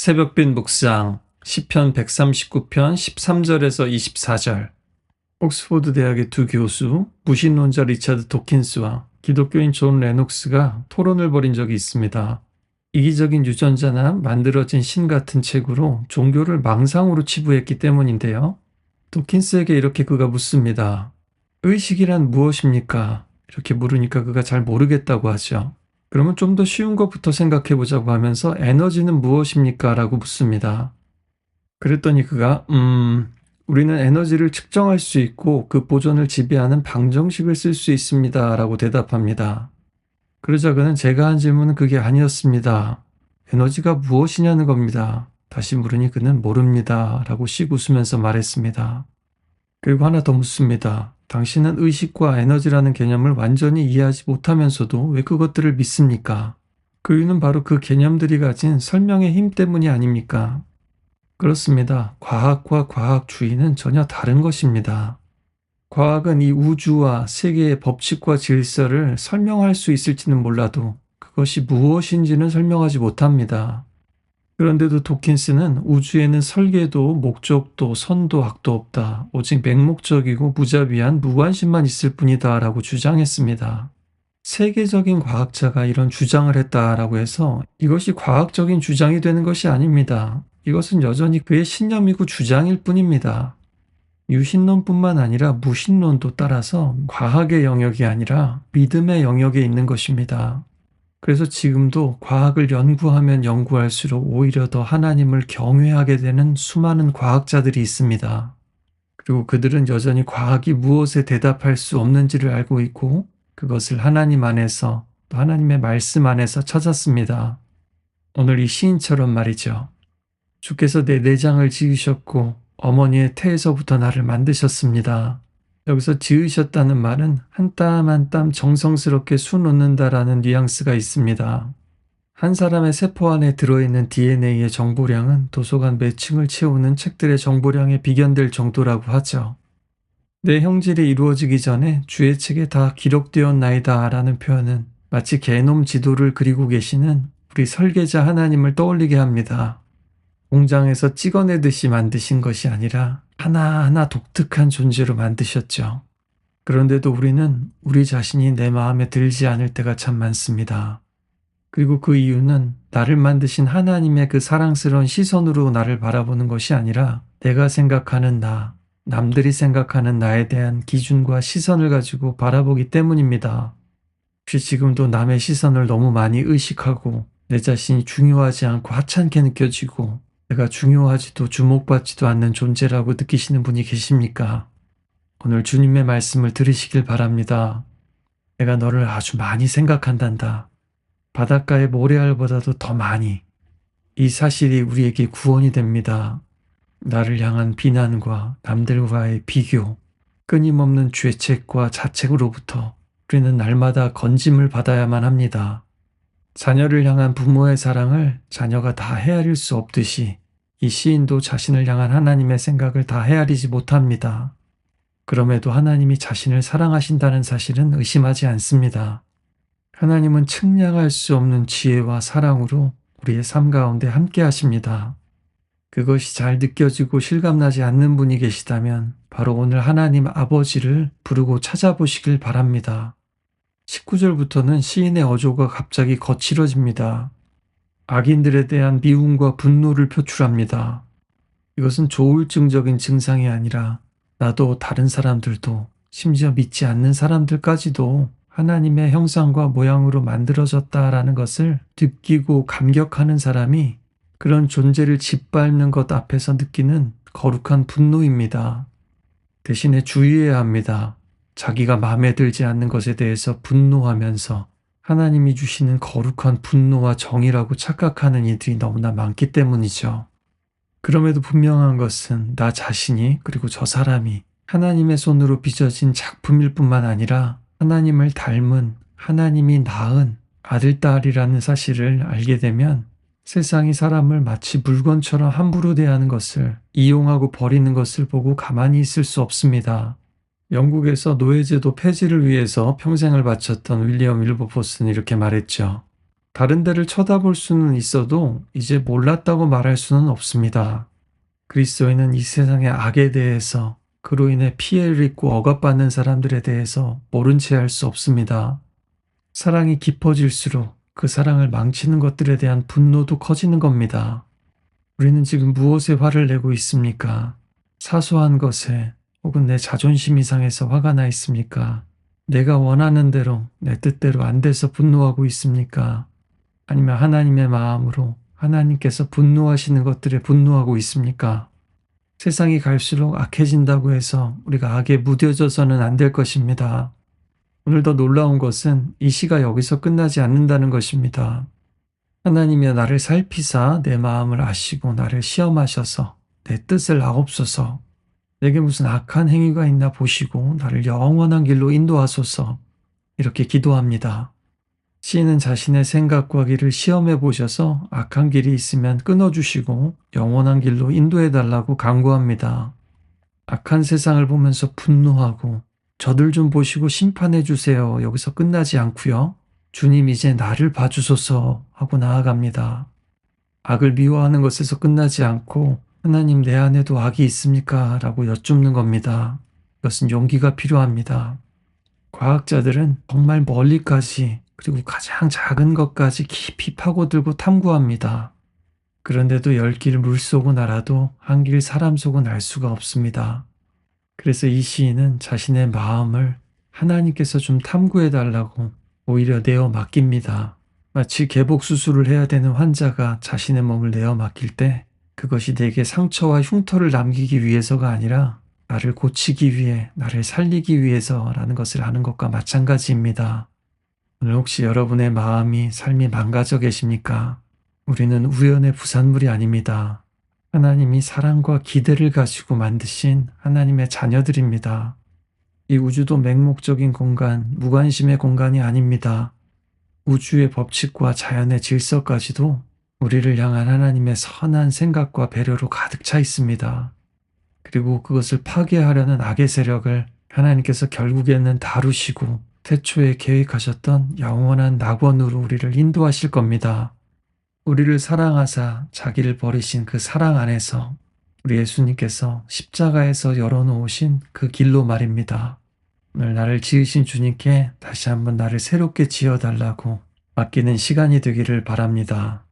새벽빛 묵상 시편 139편 13절에서 24절. 옥스포드 대학의 두 교수, 무신론자 리차드 도킨스와 기독교인 존 레녹스가 토론을 벌인 적이 있습니다. 이기적인 유전자나 만들어진 신 같은 책으로 종교를 망상으로 치부했기 때문인데요. 도킨스에게 이렇게 그가 묻습니다. 의식이란 무엇입니까? 이렇게 물으니까 그가 잘 모르겠다고 하죠. 그러면 좀 더 쉬운 것부터 생각해 보자고 하면서 에너지는 무엇입니까? 라고 묻습니다. 그랬더니 그가 우리는 에너지를 측정할 수 있고 그 보존을 지배하는 방정식을 쓸 수 있습니다. 라고 대답합니다. 그러자 그는 제가 한 질문은 그게 아니었습니다. 에너지가 무엇이냐는 겁니다. 다시 물으니 그는 모릅니다. 라고 씩 웃으면서 말했습니다. 그리고 하나 더 묻습니다. 당신은 의식과 에너지라는 개념을 완전히 이해하지 못하면서도 왜 그것들을 믿습니까? 그 이유는 바로 그 개념들이 가진 설명의 힘 때문이 아닙니까? 그렇습니다. 과학과 과학주의는 전혀 다른 것입니다. 과학은 이 우주와 세계의 법칙과 질서를 설명할 수 있을지는 몰라도 그것이 무엇인지는 설명하지 못합니다. 그런데도 도킨스는 우주에는 설계도, 목적도, 선도, 악도 없다. 오직 맹목적이고 무자비한 무관심만 있을 뿐이다 라고 주장했습니다. 세계적인 과학자가 이런 주장을 했다라고 해서 이것이 과학적인 주장이 되는 것이 아닙니다. 이것은 여전히 그의 신념이고 주장일 뿐입니다. 유신론뿐만 아니라 무신론도 따라서 과학의 영역이 아니라 믿음의 영역에 있는 것입니다. 그래서 지금도 과학을 연구하면 연구할수록 오히려 더 하나님을 경외하게 되는 수많은 과학자들이 있습니다. 그리고 그들은 여전히 과학이 무엇에 대답할 수 없는지를 알고 있고 그것을 하나님 안에서 또 하나님의 말씀 안에서 찾았습니다. 오늘 이 시인처럼 말이죠. 주께서 내 내장을 지으셨고 어머니의 태에서부터 나를 만드셨습니다. 여기서 지으셨다는 말은 한 땀 한 땀 정성스럽게 수놓는다라는 뉘앙스가 있습니다. 한 사람의 세포 안에 들어있는 DNA의 정보량은 도서관 몇 층을 채우는 책들의 정보량에 비견될 정도라고 하죠. 내 형질이 이루어지기 전에 주의 책에 다 기록되었나이다 라는 표현은 마치 게놈 지도를 그리고 계시는 우리 설계자 하나님을 떠올리게 합니다. 공장에서 찍어내듯이 만드신 것이 아니라 하나하나 독특한 존재로 만드셨죠. 그런데도 우리는 우리 자신이 내 마음에 들지 않을 때가 참 많습니다. 그리고 그 이유는 나를 만드신 하나님의 그 사랑스러운 시선으로 나를 바라보는 것이 아니라 내가 생각하는 나, 남들이 생각하는 나에 대한 기준과 시선을 가지고 바라보기 때문입니다. 혹시 지금도 남의 시선을 너무 많이 의식하고 내 자신이 중요하지 않고 하찮게 느껴지고 내가 중요하지도 주목받지도 않는 존재라고 느끼시는 분이 계십니까? 오늘 주님의 말씀을 들으시길 바랍니다. 내가 너를 아주 많이 생각한단다. 바닷가의 모래알보다도 더 많이. 이 사실이 우리에게 구원이 됩니다. 나를 향한 비난과 남들과의 비교, 끊임없는 죄책과 자책으로부터 우리는 날마다 건짐을 받아야만 합니다. 자녀를 향한 부모의 사랑을 자녀가 다 헤아릴 수 없듯이 이 시인도 자신을 향한 하나님의 생각을 다 헤아리지 못합니다. 그럼에도 하나님이 자신을 사랑하신다는 사실은 의심하지 않습니다. 하나님은 측량할 수 없는 지혜와 사랑으로 우리의 삶 가운데 함께 하십니다. 그것이 잘 느껴지고 실감나지 않는 분이 계시다면 바로 오늘 하나님 아버지를 부르고 찾아보시길 바랍니다. 19절부터는 시인의 어조가 갑자기 거칠어집니다. 악인들에 대한 미움과 분노를 표출합니다. 이것은 조울증적인 증상이 아니라 나도 다른 사람들도 심지어 믿지 않는 사람들까지도 하나님의 형상과 모양으로 만들어졌다라는 것을 느끼고 감격하는 사람이 그런 존재를 짓밟는 것 앞에서 느끼는 거룩한 분노입니다. 대신에 주의해야 합니다. 자기가 마음에 들지 않는 것에 대해서 분노하면서 하나님이 주시는 거룩한 분노와 정의라고 착각하는 이들이 너무나 많기 때문이죠. 그럼에도 분명한 것은 나 자신이 그리고 저 사람이 하나님의 손으로 빚어진 작품일 뿐만 아니라 하나님을 닮은 하나님이 낳은 아들, 딸이라는 사실을 알게 되면 세상이 사람을 마치 물건처럼 함부로 대하는 것을 이용하고 버리는 것을 보고 가만히 있을 수 없습니다. 영국에서 노예제도 폐지를 위해서 평생을 바쳤던 윌리엄 윌버포스는 이렇게 말했죠. 다른 데를 쳐다볼 수는 있어도 이제 몰랐다고 말할 수는 없습니다. 그리스도인은 이 세상의 악에 대해서 그로 인해 피해를 입고 억압받는 사람들에 대해서 모른 채 할 수 없습니다. 사랑이 깊어질수록 그 사랑을 망치는 것들에 대한 분노도 커지는 겁니다. 우리는 지금 무엇에 화를 내고 있습니까? 사소한 것에 혹은 내 자존심이 상해서 화가 나 있습니까? 내가 원하는 대로 내 뜻대로 안 돼서 분노하고 있습니까? 아니면 하나님의 마음으로 하나님께서 분노하시는 것들에 분노하고 있습니까? 세상이 갈수록 악해진다고 해서 우리가 악에 무뎌져서는 안 될 것입니다. 오늘 더 놀라운 것은 이 시가 여기서 끝나지 않는다는 것입니다. 하나님이 나를 살피사 내 마음을 아시고 나를 시험하셔서 내 뜻을 아옵소서. 내게 무슨 악한 행위가 있나 보시고 나를 영원한 길로 인도하소서. 이렇게 기도합니다. 시인은 자신의 생각과 길을 시험해 보셔서 악한 길이 있으면 끊어주시고 영원한 길로 인도해 달라고 간구합니다. 악한 세상을 보면서 분노하고 저들 좀 보시고 심판해 주세요. 여기서 끝나지 않고요. 주님 이제 나를 봐주소서 하고 나아갑니다. 악을 미워하는 것에서 끝나지 않고 하나님 내 안에도 악이 있습니까? 라고 여쭙는 겁니다. 이것은 용기가 필요합니다. 과학자들은 정말 멀리까지 그리고 가장 작은 것까지 깊이 파고들고 탐구합니다. 그런데도 10길 물속은 알아도 한 길 사람 속은 알 수가 없습니다. 그래서 이 시인은 자신의 마음을 하나님께서 좀 탐구해 달라고 오히려 내어 맡깁니다. 마치 개복 수술을 해야 되는 환자가 자신의 몸을 내어 맡길 때 그것이 내게 상처와 흉터를 남기기 위해서가 아니라 나를 고치기 위해, 나를 살리기 위해서라는 것을 아는 것과 마찬가지입니다. 오늘 혹시 여러분의 마음이, 삶이 망가져 계십니까? 우리는 우연의 부산물이 아닙니다. 하나님이 사랑과 기대를 가지고 만드신 하나님의 자녀들입니다. 이 우주도 맹목적인 공간, 무관심의 공간이 아닙니다. 우주의 법칙과 자연의 질서까지도 우리를 향한 하나님의 선한 생각과 배려로 가득 차 있습니다. 그리고 그것을 파괴하려는 악의 세력을 하나님께서 결국에는 다루시고 태초에 계획하셨던 영원한 낙원으로 우리를 인도하실 겁니다. 우리를 사랑하사 자기를 버리신 그 사랑 안에서 우리 예수님께서 십자가에서 열어놓으신 그 길로 말입니다. 오늘 나를 지으신 주님께 다시 한번 나를 새롭게 지어달라고 맡기는 시간이 되기를 바랍니다.